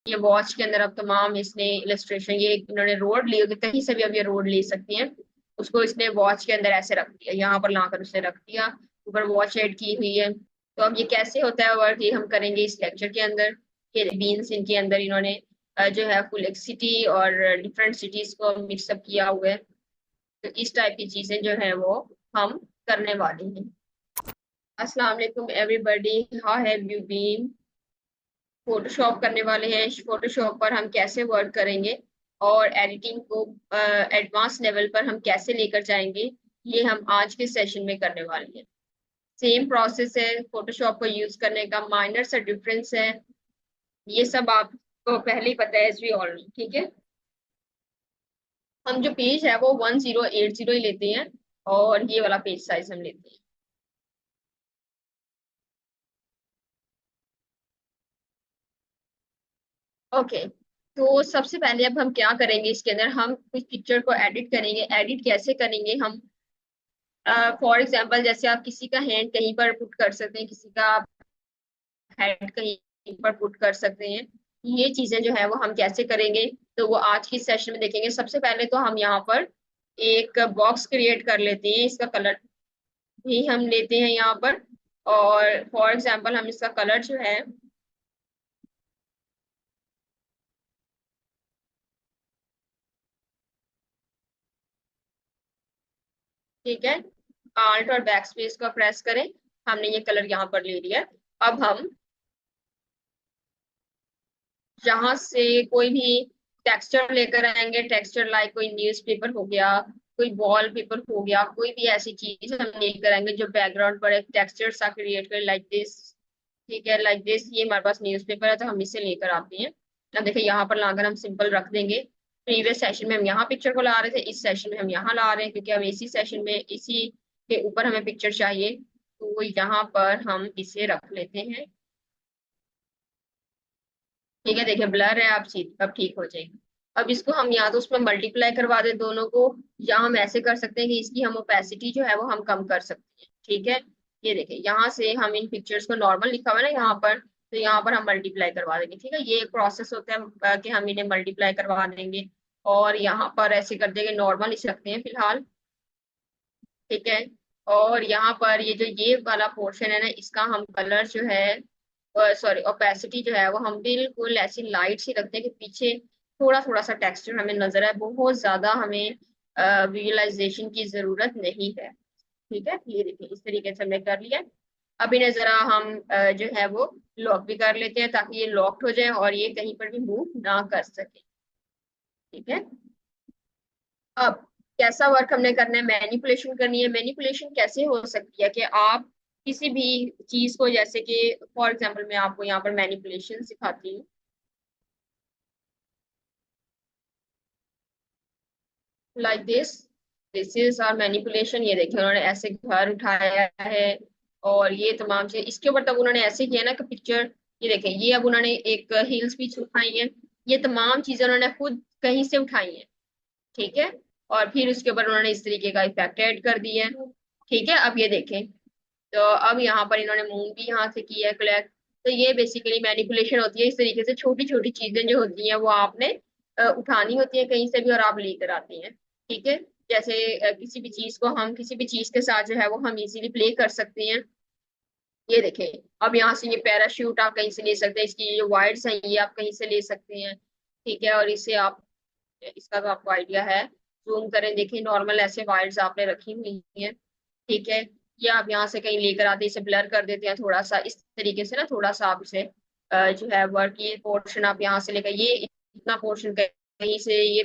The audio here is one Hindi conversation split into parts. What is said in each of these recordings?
ये वॉच के अंदर अब तमाम इसने इलस्ट्रेशन, ये इन्होंने रोड ली होगी, कहीं से भी अब ये रोड ले सकती हैं। उसको इसने वॉच के अंदर ऐसे रख दिया, यहाँ पर लाकर उसने रख दिया, ऊपर वॉच ऐड की हुई है। तो अब ये कैसे होता है वर्क, ये हम करेंगे इस लेक्चर के अंदर। ये बीन्स इनके अंदर इन्होंने जो है फुल एक सिटी और डिफरेंट सिटीज को मिक्सअप किया हुआ है। तो इस टाइप की चीजें जो है वो हम करने वाले हैं। अस्सलाम वालेकुम everybody, how have you been. Photoshop करने वाले हैं। फोटोशॉप पर हम कैसे वर्क करेंगे और एडिटिंग को एडवांस लेवल पर हम कैसे लेकर जाएंगे, ये हम आज के सेशन में करने वाले हैं। सेम प्रोसेस है, फोटोशॉप को यूज करने का माइनर सा डिफरेंस है। ये सब आपको पहले ही पता है एज वी ऑल, ठीक है। हम जो पेज है वो 1080 ही लेते हैं, और ये वाला पेज साइज हम लेते हैं। ओके, तो सबसे पहले अब हम क्या करेंगे, इसके अंदर हम कुछ पिक्चर को एडिट करेंगे। एडिट कैसे करेंगे हम, फॉर एग्जाम्पल जैसे आप किसी का हैंड कहीं पर पुट कर सकते हैं, किसी का हेड कहीं पर पुट कर सकते हैं। ये चीजें जो है वो हम कैसे करेंगे, तो वो आज की सेशन में देखेंगे। सबसे पहले तो हम यहाँ पर एक बॉक्स क्रिएट कर लेते हैं, इसका कलर भी हम लेते हैं यहाँ पर। और फॉर एग्जाम्पल हम इसका कलर जो है, ठीक है, आल्ट और बैक स्पेस को प्रेस करें। हमने ये कलर यहाँ पर ले लिया। अब हम जहां से कोई भी टेक्सचर लेकर आएंगे, टेक्सचर लाइक कोई न्यूज़पेपर हो गया, कोई वॉल पेपर हो गया, कोई भी ऐसी चीज हम लेकर आएंगे जो बैकग्राउंड पर एक टेक्सचर सा क्रिएट करे, लाइक दिस। ठीक है, लाइक दिस। ये हमारे पास न्यूज़पेपर है तो हम इसे लेकर आते हैं। अब देखिए यहाँ पर लाकर हम सिंपल रख देंगे। प्रीवियस सेशन में हम यहाँ पिक्चर को ला रहे थे, इस सेशन में हम यहाँ ला रहे हैं, क्योंकि हम इसी सेशन में इसी के ऊपर हमें पिक्चर चाहिए। तो यहाँ पर हम इसे रख लेते हैं। ठीक है, देखिए ब्लर है, अब ठीक हो जाएगी। अब इसको हम या तो उसमें मल्टीप्लाई करवा दें दोनों को, या हम ऐसे कर सकते हैं कि इसकी हम ओपेसिटी जो है वो हम कम कर सकते हैं। ठीक है, ये देखिए यहाँ से हम इन पिक्चर्स को नॉर्मल लिखा हुआ है ना यहाँ पर, तो यहाँ पर हम मल्टीप्लाई करवा देंगे। ठीक है, ये एक प्रोसेस होता है कि हम इन्हें मल्टीप्लाई करवा देंगे, और यहाँ पर ऐसे कर देंगे, नॉर्मल लिख सकते हैं फिलहाल। ठीक है, और यहाँ पर ये वाला पोर्शन है ना, इसका हम कलर जो है, सॉरी ओपेसिटी जो है वो हम बिल्कुल ऐसी लाइट सी रखते हैं कि पीछे थोड़ा थोड़ा सा टेक्सचर हमें नजर आए, बहुत ज्यादा हमें विजुअलाइजेशन की जरूरत नहीं है। ठीक है, ये देखिए इस तरीके से हमने कर लिया। अब इन्हें जरा हम जो है वो लॉक भी कर लेते हैं, ताकि ये लॉक्ड हो जाए और ये कहीं पर भी मूव ना कर सके। ठीक है, अब कैसा वर्क हमने करना है, मैनिपुलेशन करनी है। मैनिपुलेशन कैसे हो सकती है कि आप किसी भी चीज को, जैसे कि फॉर एग्जांपल मैं आपको यहाँ पर मैनिपुलेशन सिखाती हूँ, like this is our manipulation. ये देखिए उन्होंने ऐसे घर उठाया है, और ये तमाम चीज इसके ऊपर तब उन्होंने ऐसे किया ना कि पिक्चर, ये देखें, ये अब उन्होंने एक हील्स भी उठाई है। ये तमाम चीजें उन्होंने खुद कहीं से उठाई हैं। ठीक है, और फिर उसके ऊपर उन्होंने इस तरीके का इफेक्ट ऐड कर दिया है। ठीक है, अब ये देखें, तो अब यहाँ पर इन्होंने मून भी यहाँ से किया है कलेक्ट। तो ये बेसिकली मैनिपुलेशन होती है। इस तरीके से छोटी छोटी चीजें जो होती हैं वो आपने उठानी होती है कहीं से भी, और आप लेकर आती हैं। ठीक है, जैसे किसी भी चीज को हम किसी भी चीज के साथ जो है वो हम इजीली प्ले कर सकते हैं। ये देखें, अब यहाँ से ये पैराशूट आप कहीं से ले सकते हैं, इसकी जो वायर्स हैं ये आप कहीं से ले सकते हैं। ठीक है, और इसे आप, इसका तो आपको आइडिया है, जूम करें, देखें नॉर्मल ऐसे वायर्स आपने रखी हुई हैं। ठीक है, ये आप यहाँ से कहीं लेकर आते हैं, इसे ब्लर कर देते हैं थोड़ा सा, इस तरीके से ना थोड़ा सा आप इसे जो है वर्क, ये पोर्शन आप यहाँ से लेकर, ये इतना पोर्शन कहीं से, ये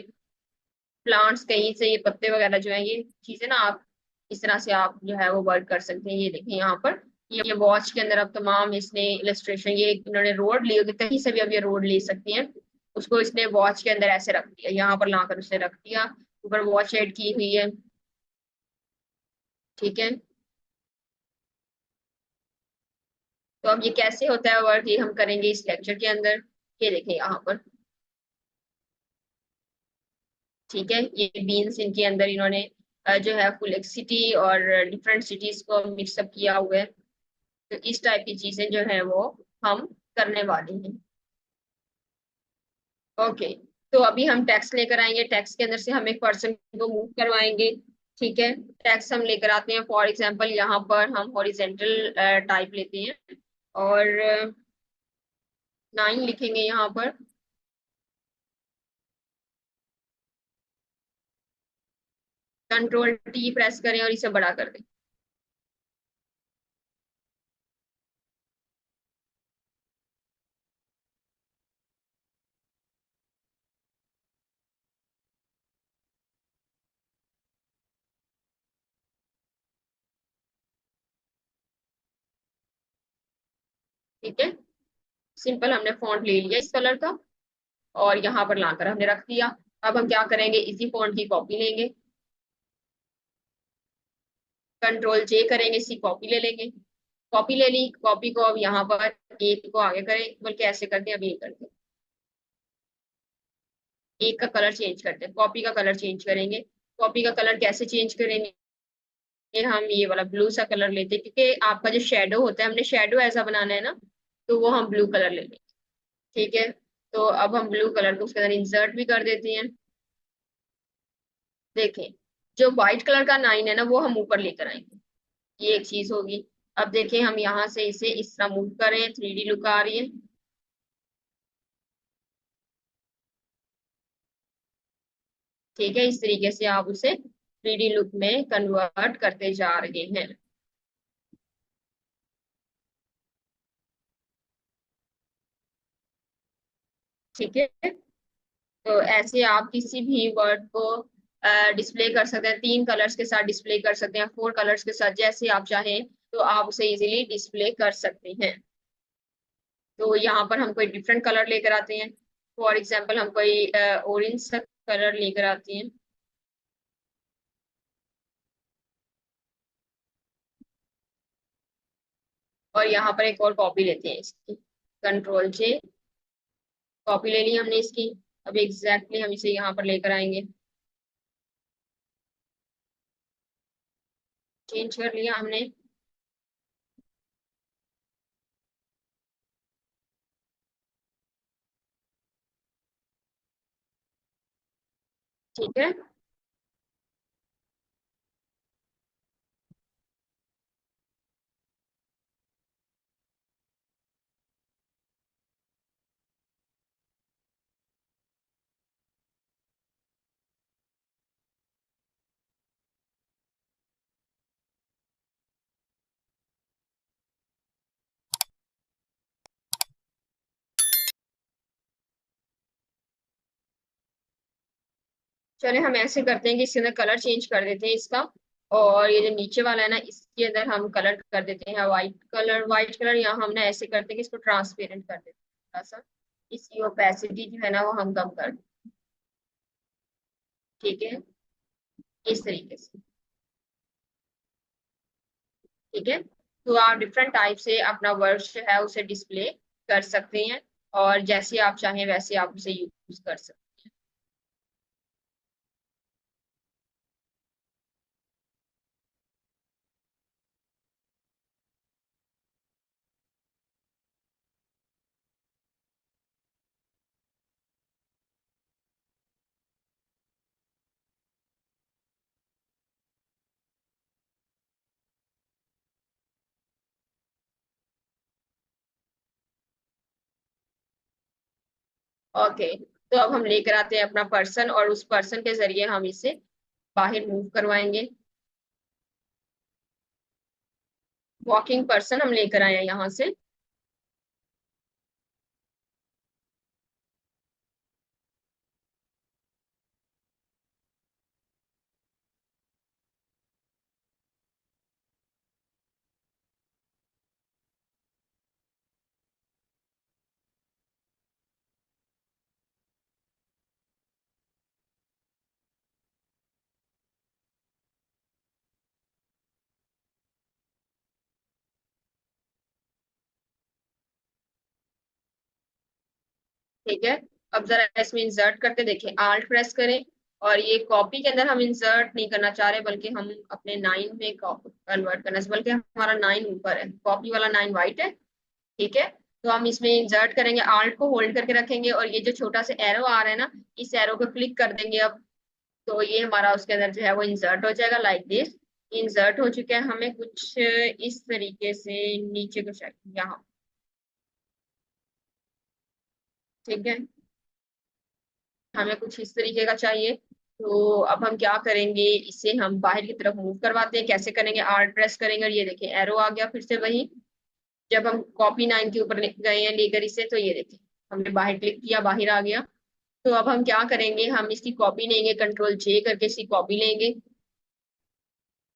प्लांट्स कहीं से, ये पत्ते वगैरह जो है, ये चीजें ना आप इस तरह से आप जो है वो वर्क कर सकते हैं। ये देखिए यहाँ पर ये वॉच के अंदर अब तमाम इसने इलस्ट्रेशन, ये इन्होंने रोड ली होगी, कहीं से भी अब ये रोड ले सकती हैं। उसको इसने वॉच के अंदर ऐसे रख दिया, यहाँ पर लाकर उसे रख दिया, ऊपर वॉच ऐड की हुई है। ठीक है, तो अब ये कैसे होता है वर्क, ये हम करेंगे इस लेक्चर के अंदर। ये देखें यहाँ पर, ठीक है, ये बीन्स इनके अंदर इन्होंने जो है फुल एक सिटी और डिफरेंट सिटीज को मिक्सअप किया हुआ है। तो इस टाइप की चीजें जो है वो हम करने वाले हैं। ओके, तो अभी हम टेक्स्ट लेकर आएंगे, टेक्स्ट के अंदर से हम एक पर्सन को मूव करवाएंगे। ठीक है, टेक्स्ट हम लेकर आते हैं। फॉर एग्जांपल यहाँ पर हम हॉरिजेंटल टाइप लेते हैं और 9 लिखेंगे यहाँ पर। कंट्रोल T प्रेस करें और इसे बड़ा कर दें। ठीक है, सिंपल हमने फॉन्ट ले लिया इस कलर का और यहाँ पर लाकर हमने रख दिया। अब हम क्या करेंगे, इसी फॉन्ट की कॉपी लेंगे, कंट्रोल J करेंगे, इसकी कॉपी ले लेंगे। कॉपी ले ली, कॉपी को अब यहाँ पर एक को आगे करें, बल्कि ऐसे करते हैं, अब ये करते हैं, एक का कलर चेंज करते हैं, कॉपी का कलर चेंज करेंगे। कॉपी का कलर कैसे चेंज करेंगे, हम ये वाला ब्लू सा कलर लेते हैं, क्योंकि आपका जो शेडो होता है, हमने शेडो ऐसा बनाना है ना, तो वो हम ब्लू कलर ले लेंगे। ठीक है, तो अब हम ब्लू कलर को उसके अंदर इंसर्ट भी कर देते हैं। देखें, जो व्हाइट कलर का 9 है ना, वो हम ऊपर लेकर आएंगे। ये एक चीज होगी। अब देखें, हम यहाँ से इसे इस तरह मूव करें, 3D लुक आ रही है। ठीक है, इस तरीके से आप उसे 3D लुक में कन्वर्ट करते जा रहे हैं। ठीक है, तो ऐसे आप किसी भी वर्ड को डिस्प्ले कर सकते हैं, 3 कलर्स के साथ डिस्प्ले कर सकते हैं, 4 कलर्स के साथ, जैसे आप चाहें तो आप उसे इजीली डिस्प्ले कर सकते हैं। तो यहाँ पर हम कोई डिफरेंट कलर लेकर आते हैं। फॉर एग्जाम्पल हम कोई ऑरेंज सा कलर लेकर आते हैं और यहाँ पर एक और कॉपी लेते हैं इसकी, कंट्रोल J, कॉपी ले ली हमने इसकी। अब एग्जैक्टली हम इसे यहाँ पर लेकर आएंगे, चेंज कर लिया हमने। ठीक है, चले हम ऐसे करते हैं कि इसके अंदर कलर चेंज कर देते हैं इसका, और ये जो नीचे वाला है ना, इसके अंदर हम कलर कर देते हैं व्हाइट कलर। व्हाइट कलर यहाँ हमने ऐसे करते हैं कि इसको ट्रांसपेरेंट कर देते हैं थोड़ा सा, इसकी ओपेसिटी जो है ना वो हम कम कर दें। ठीक है, इस तरीके से। ठीक है, तो आप डिफरेंट टाइप से अपना वर्क जो है उसे डिस्प्ले कर सकते हैं, और जैसे आप चाहें वैसे आप उसे यूज कर सकते हैं। ओके, तो अब हम लेकर आते हैं अपना पर्सन, और उस पर्सन के जरिए हम इसे बाहर मूव करवाएंगे। वॉकिंग पर्सन हम लेकर आए हैं यहाँ से। ठीक है, अब जरा इसमें इंसर्ट करके देखें, आल्ट प्रेस करें, और ये कॉपी के अंदर हम इंसर्ट नहीं करना चाह रहे, बल्कि हम अपने 9 में कन्वर्ट करना है, बल्कि हमारा 9 ऊपर है, कॉपी वाला 9 वाइट है। ठीक है, तो हम इसमें इंसर्ट करेंगे, आल्ट को होल्ड करके रखेंगे और ये जो छोटा सा एरो आ रहा है ना, इस एरो को क्लिक कर देंगे अब। तो ये हमारा उसके अंदर जो है वो इंसर्ट हो जाएगा लाइक दिस। इंसर्ट हो चुका है, हमें कुछ इस तरीके से नीचे को यहाँ, ठीक है, हमें कुछ इस तरीके का चाहिए। तो अब हम क्या करेंगे, इसे हम बाहर की तरफ मूव करवाते हैं। कैसे करेंगे, आर्ट प्रेस करेंगे और ये देखिए एरो आ गया फिर से वही। जब हम कॉपी 9 के ऊपर गए हैं लेकर इसे, तो ये देखिए हमने बाहर क्लिक किया, बाहर आ गया। तो अब हम क्या करेंगे, हम इसकी कॉपी लेंगे, कंट्रोल जे करके इसकी कॉपी लेंगे।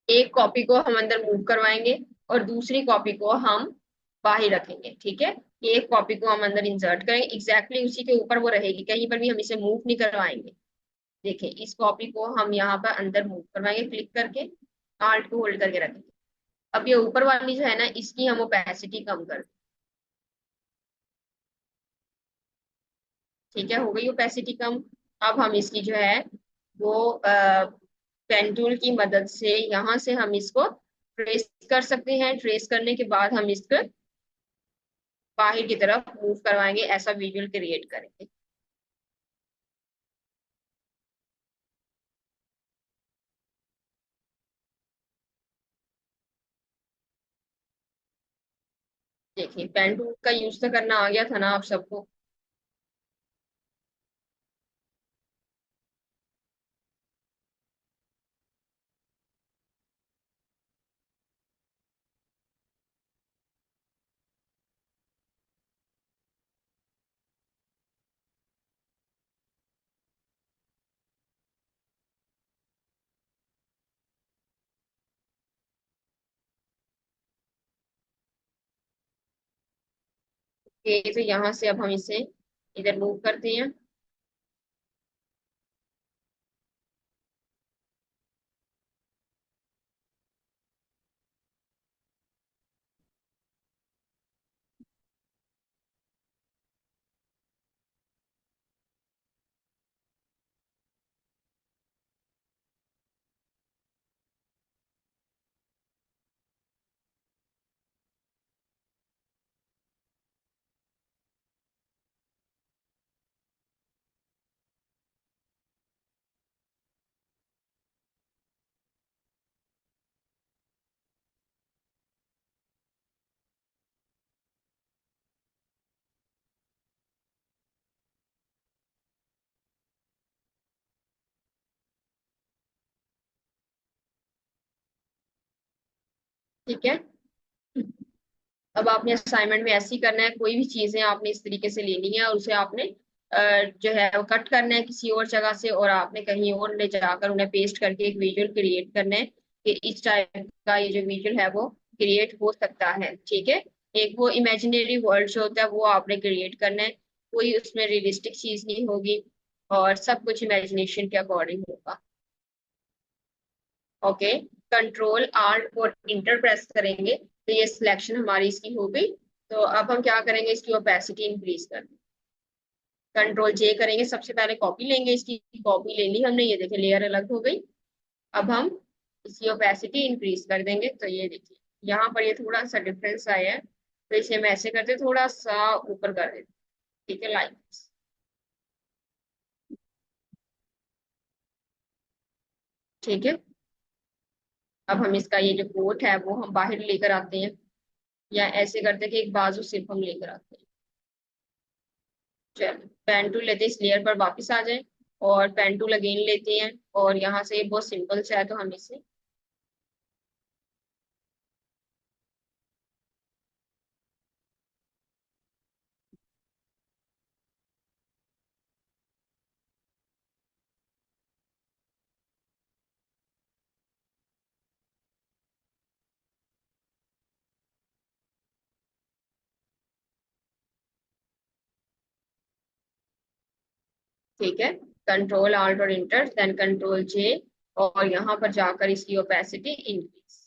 एक कॉपी को हम अंदर मूव करवाएंगे और दूसरी कॉपी को हम बाहर रखेंगे, ठीक है। एक कॉपी को हम अंदर इंसर्ट करेंगे, एग्जैक्टली उसी के ऊपर वो रहेगी, कहीं पर भी हम इसे मूव नहीं करवाएंगे। देखिए इस कॉपी को हम यहाँ पर अंदर मूव करवाएंगे क्लिक करके, आल्ट को होल्ड करके रखेंगे। अब ये ऊपर वाली जो है ना, इसकी हम ओपेसिटी कम कर, ठीक है, हो गई ओपेसिटी कम। अब हम इसकी जो है वो पेन टूल की मदद से यहाँ से हम इसको ट्रेस कर सकते हैं। ट्रेस करने के बाद हम इसको बाहर की तरफ मूव करवाएंगे, ऐसा विजुअल क्रिएट करेंगे। देखिए पेन टूल का यूज तो करना आ गया था ना आप सबको। तो यहाँ से अब हम इसे इधर मूव करते हैं। ठीक है, अब आपने असाइनमेंट में ऐसे ही करना है, कोई भी चीजें आपने इस तरीके से लेनी है और उसे आपने जो है वो कट करना है किसी और जगह से, और आपने कहीं और ले जाकर उन्हें पेस्ट करके एक विजुअल क्रिएट करना है कि इस टाइप का ये जो विजुअल है वो क्रिएट हो सकता है, ठीक है। एक वो इमेजिनरी वर्ल्ड जो होता है वो आपने क्रिएट करना है, कोई उसमें रियलिस्टिक चीज नहीं होगी और सब कुछ इमेजिनेशन के अकॉर्डिंग होगा। ओके, कंट्रोल आल्ट और इंटर प्रेस करेंगे तो ये सिलेक्शन हमारी इसकी हो गई। तो अब हम क्या करेंगे, इसकी ओपेसिटी इंक्रीज कर, कंट्रोल जे करेंगे, सबसे पहले कॉपी लेंगे, इसकी कॉपी ले ली हमने, ये देखिए लेयर अलग हो गई। अब हम इसकी ओपेसिटी इंक्रीज कर देंगे, तो ये देखिए यहाँ पर ये थोड़ा सा डिफरेंस आया है, तो इसे हम ऐसे करते थोड़ा सा ऊपर कर देते, ठीक है, लाइक, ठीक है। अब हम इसका ये जो कोट है वो हम बाहर लेकर आते हैं, या ऐसे करते हैं कि एक बाजू सिर्फ हम लेकर आते हैं। चलो पेन टूल लेते हैं, इस लेयर पर वापस आ जाए और पेन टूल अगेन लेते हैं, और यहाँ से ये बहुत सिंपल सा है तो हम इसे, ठीक है, कंट्रोल आल्ट और इंटर देन कंट्रोल जे, और यहाँ पर जाकर इसकी ओपेसिटी इंक्रीज।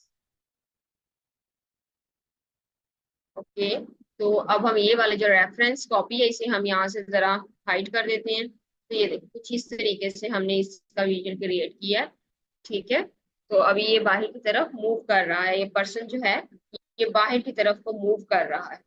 ओके, तो अब हम ये वाले जो रेफरेंस कॉपी है इसे हम यहाँ से जरा हाइड कर देते हैं। तो ये देखो कुछ इस तरीके से हमने इसका विजुअल क्रिएट किया है, ठीक है। तो अभी ये बाहर की तरफ मूव कर रहा है, ये पर्सन जो है ये बाहर की तरफ को मूव कर रहा है।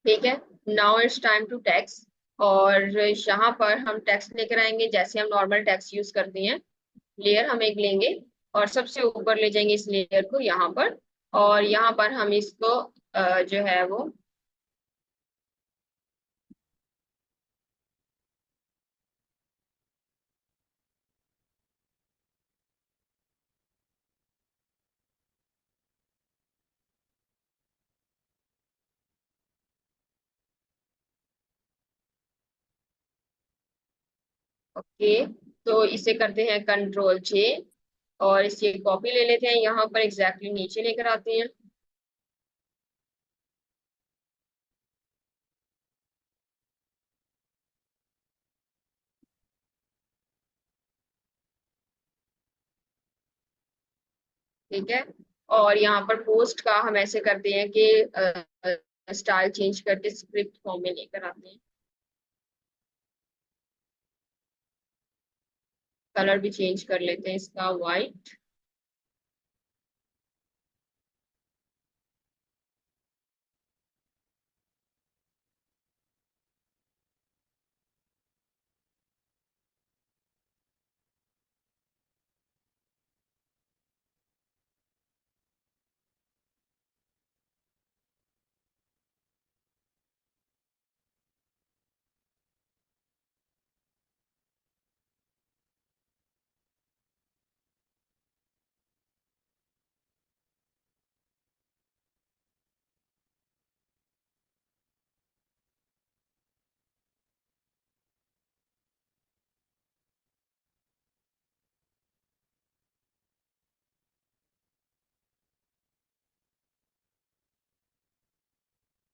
ठीक है। Now it's time to text. और यहाँ पर हम टेक्स्ट लेकर आएंगे जैसे हम नॉर्मल टेक्स्ट यूज करते हैं। लेयर हम एक लेंगे और सबसे ऊपर ले जाएंगे इस लेयर को यहाँ पर। और यहाँ पर हम इसको जो है वो, ओके, तो इसे करते हैं कंट्रोल J। और इसे कॉपी ले लेते हैं, यहाँ पर एग्जैक्टली नीचे लेकर आते हैं। ठीक है। और यहाँ पर पोस्ट का हम ऐसे करते हैं कि स्टाइल चेंज करके स्क्रिप्ट फॉर्म में लेकर आते हैं। कलर भी चेंज कर लेते हैं इसका, वाइट।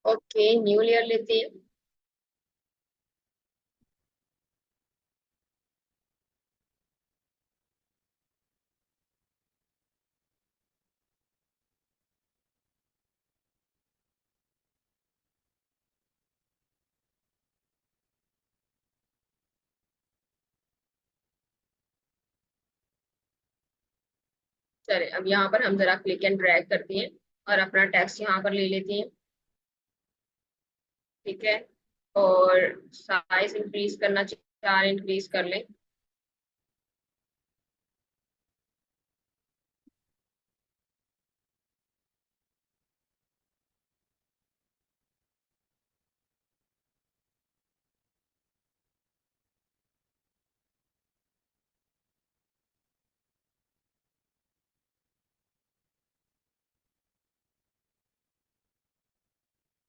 ओके, न्यू लेयर लेते हैं। चले, अब यहाँ पर हम जरा क्लिक एंड ड्रैग करते हैं और अपना टेक्स्ट यहाँ पर ले लेते हैं। ठीक है। और साइज इंक्रीज करना चाहिए, 4 इंक्रीज कर लें।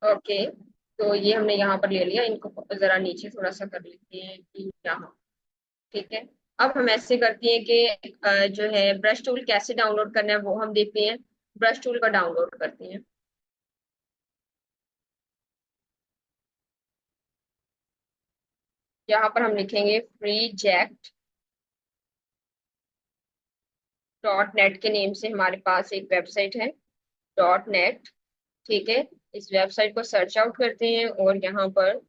ओके, तो ये हमने यहाँ पर ले लिया, इनको जरा नीचे थोड़ा सा कर लेते हैं कि यहाँ। ठीक है। अब हम ऐसे करते हैं कि जो है ब्रश टूल कैसे डाउनलोड करना है वो हम देखते हैं। ब्रश टूल का डाउनलोड करते हैं। यहाँ पर हम लिखेंगे freejacked.net के नेम से हमारे पास एक वेबसाइट है, .net। ठीक है। इस वेबसाइट को सर्च आउट करते हैं और यहाँ पर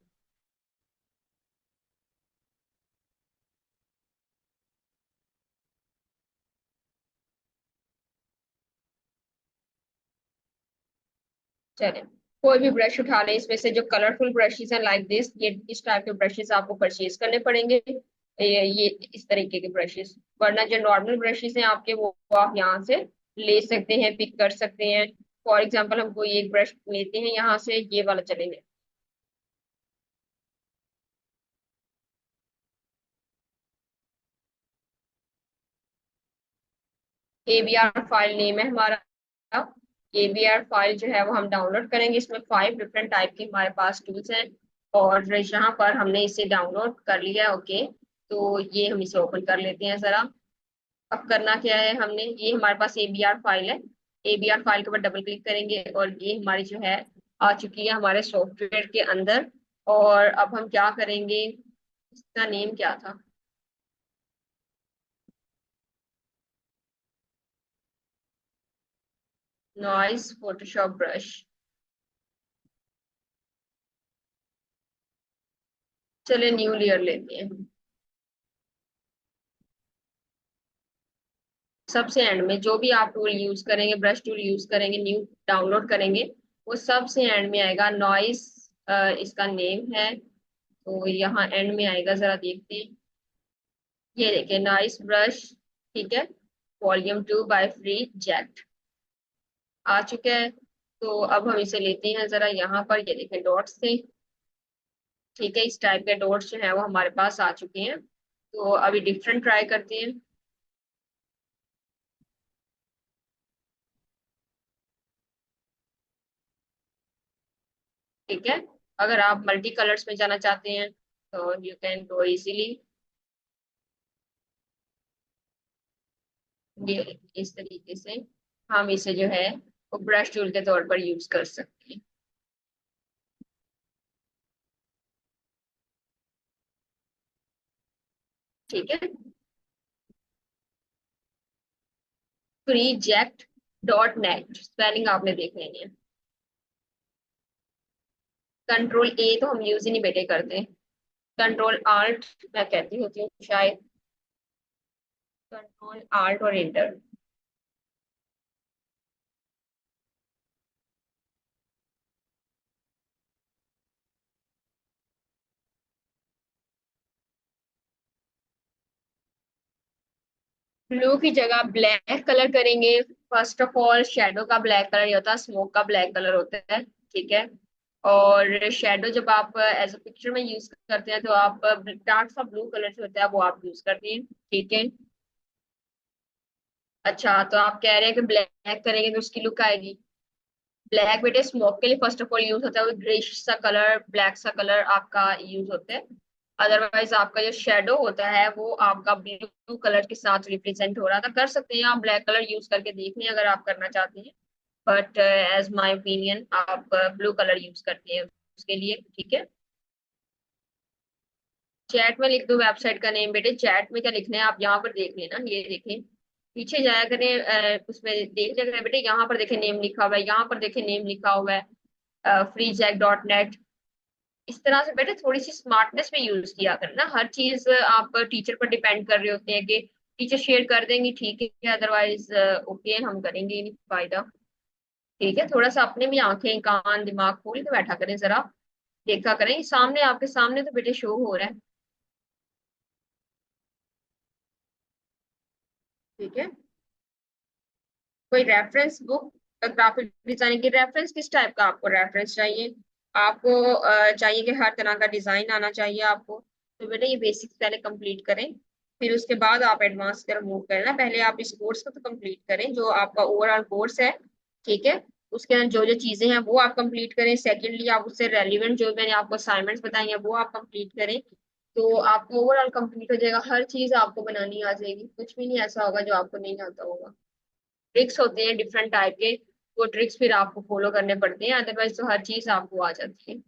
चले, कोई भी ब्रश उठा लें इसमें से, जो कलरफुल ब्रशेस हैं लाइक दिस, ये इस टाइप के ब्रशेस आपको परचेज करने पड़ेंगे। ये इस तरीके के ब्रशेस, वरना जो नॉर्मल ब्रशेस हैं आपके वो आप यहाँ से ले सकते हैं, पिक कर सकते हैं। फॉर एग्जाम्पल हम कोई एक ब्रश लेते हैं यहाँ से, ये वाला चलेंगे। ABR फाइल नेम है हमारा। ABR फाइल जो है वो हम डाउनलोड करेंगे, इसमें 5 डिफरेंट टाइप के हमारे पास टूल्स हैं। और यहाँ पर हमने इसे डाउनलोड कर लिया। ओके, तो ये हम इसे ओपन कर लेते हैं जरा। अब करना क्या है, हमने ये हमारे पास ABR फाइल है। ABR फाइल के ऊपर डबल क्लिक करेंगे और ये हमारी जो है आ चुकी है हमारे सॉफ्टवेयर के अंदर। और अब हम क्या करेंगे, इसका नेम क्या था, नॉइस फोटोशॉप ब्रश। चलिए न्यू लेयर लेते हैं। सबसे एंड में जो भी आप टूल यूज करेंगे, ब्रश टूल यूज करेंगे, न्यू डाउनलोड करेंगे, वो सबसे एंड में आएगा नॉइस इसका नेम है, तो यहाँ एंड में आएगा, जरा देखते हैं। ये देखिए, नाइस ब्रश। ठीक है, वॉल्यूम 2 बाय फ्री जेट आ चुका है। तो अब हम इसे लेते हैं जरा, यहाँ पर ये देखें डॉट्स थे। ठीक है, इस टाइप के डॉट्स जो है वो हमारे पास आ चुके हैं। तो अभी डिफरेंट ट्राई करते हैं। ठीक है, अगर आप मल्टी कलर्स में जाना चाहते हैं तो यू कैन गो इजीली। ये इस तरीके से हम इसे जो है वो ब्रश टूल के तौर पर यूज कर सकते हैं। ठीक है, freejack.net स्पेलिंग आपने देख लेनी है। कंट्रोल A तो हम यूज ही नहीं बेटे करते। कंट्रोल Alt मैं कहती होती हूँ शायद। कंट्रोल Alt और इंटर। ब्लू की जगह ब्लैक कलर करेंगे। फर्स्ट ऑफ ऑल शेडो का ब्लैक कलर नहीं होता, स्मोक का ब्लैक कलर होता है। ठीक है, और शेडो जब आप एज अ पिक्चर में यूज करते हैं तो आप डार्क सा ब्लू कलर जो होता है वो आप यूज करते हैं। ठीक है, अच्छा तो आप कह रहे हैं कि ब्लैक करेंगे तो उसकी लुक आएगी। ब्लैक बेटे स्मोक के लिए फर्स्ट ऑफ ऑल यूज होता है, वो ग्रेश सा कलर, ब्लैक सा कलर आपका यूज होता है। अदरवाइज आपका जो शेडो होता है वो आपका ब्लू कलर के साथ रिप्रेजेंट हो रहा था। कर सकते हैं आप ब्लैक कलर यूज करके देख लें अगर आप करना चाहते हैं, बट एज माय ओपिनियन आप ब्लू कलर यूज करते हैं उसके लिए। ठीक है, चैट में लिख दो वेबसाइट का नेम बेटे। चैट में क्या लिखना है आप यहाँ पर देख लेना, ये देखें, पीछे जाया करें, उसमें देख लिया करें बेटे, यहाँ पर देखें नेम लिखा हुआ है, यहाँ पर देखें नेम लिखा हुआ है freejack.net। इस तरह से बेटे थोड़ी सी स्मार्टनेस में यूज किया करें ना, हर चीज आप टीचर पर डिपेंड कर रहे होते हैं कि टीचर शेयर कर देंगी ठीक है, अदरवाइज ओके हम करेंगे ही नहीं फायदा। ठीक है, थोड़ा सा अपने भी आंखें कान दिमाग खोल के बैठा करें जरा, देखा करें सामने, आपके सामने तो बेटे शो हो रहा है। ठीक है, कोई रेफरेंस बुक ग्राफिक डिजाइनिंग की, रेफरेंस किस टाइप का आपको रेफरेंस चाहिए? आपको चाहिए कि हर तरह का डिजाइन आना चाहिए आपको, तो बेटा ये बेसिक्स पहले कंप्लीट करें, फिर उसके बाद आप एडवांस की तरफ मूव करें ना। पहले आप इस कोर्स को तो कंप्लीट करें जो आपका ओवरऑल कोर्स है। ठीक है, उसके अंदर जो जो चीजें हैं वो आप कंप्लीट करें। सेकेंडली आप उससे रेलिवेंट जो मैंने आपको असाइनमेंट्स बताई हैं वो आप कंप्लीट करें। तो आपको ओवरऑल कंप्लीट हो जाएगा, हर चीज आपको बनानी आ जाएगी, कुछ भी नहीं ऐसा होगा जो आपको नहीं आता होगा। ट्रिक्स होते हैं डिफरेंट टाइप के, वो ट्रिक्स फिर आपको फॉलो करने पड़ते हैं, अदरवाइज तो हर चीज आपको आ जाती है।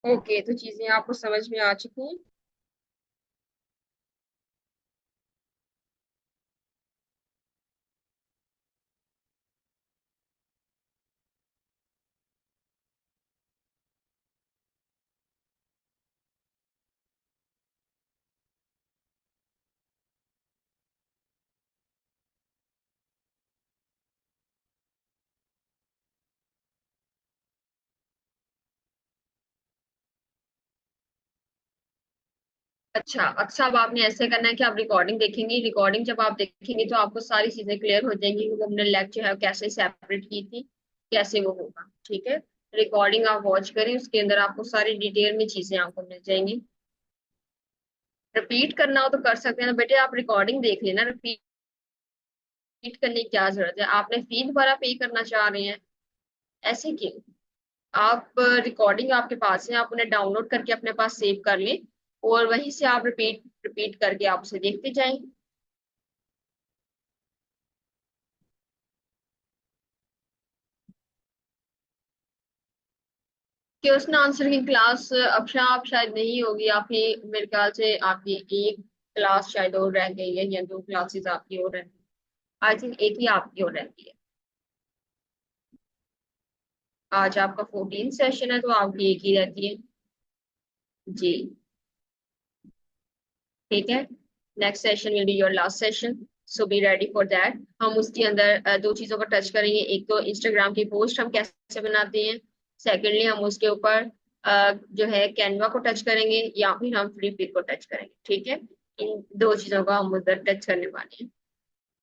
ओके, तो चीजें आपको समझ में आ चुकी हैं। अच्छा अच्छा, अब आपने ऐसे करना है कि आप रिकॉर्डिंग देखेंगे, रिकॉर्डिंग जब आप देखेंगे तो आपको सारी चीजें क्लियर हो जाएंगी कि वो हमने लेक्चर है कैसे सेपरेट की थी, कैसे वो होगा। ठीक है, रिकॉर्डिंग आप वॉच करें, उसके अंदर आपको सारी डिटेल में चीजें आपको मिल जाएंगी। रिपीट करना हो तो कर सकते हैं ना बेटे, आप रिकॉर्डिंग देख लेना, रिपीट करने की क्या जरूरत है? आपने फी दोबारा पे करना चाह रहे हैं, ऐसे क्यों? आप रिकॉर्डिंग आपके पास है, आप उन्हें डाउनलोड करके अपने पास सेव कर लें और वहीं से आप रिपीट रिपीट करके आप उसे देखते जाएं। क्वेश्चन आंसर की क्लास अब आप शायद नहीं होगी आपकी, मेरे ख्याल से आपकी एक क्लास शायद और रह गई है या दो क्लासेस आपकी और रह गई। आई थिंक एक ही आपकी और रहती है। आज आपका 14 सेशन है तो आपकी एक ही रहती है। जी, ठीक है। Next session will be your last session, so be ready for that. हम उसके अंदर दो चीजों को टच करेंगे, एक तो इंस्टाग्राम की पोस्ट हम कैसे बनाते हैं, सेकेंडली हम उसके ऊपर जो है कैनवा को टच करेंगे या फिर हम फ्लिप को टच करेंगे। ठीक है, इन दो चीजों को हम उधर टच करने वाले हैं।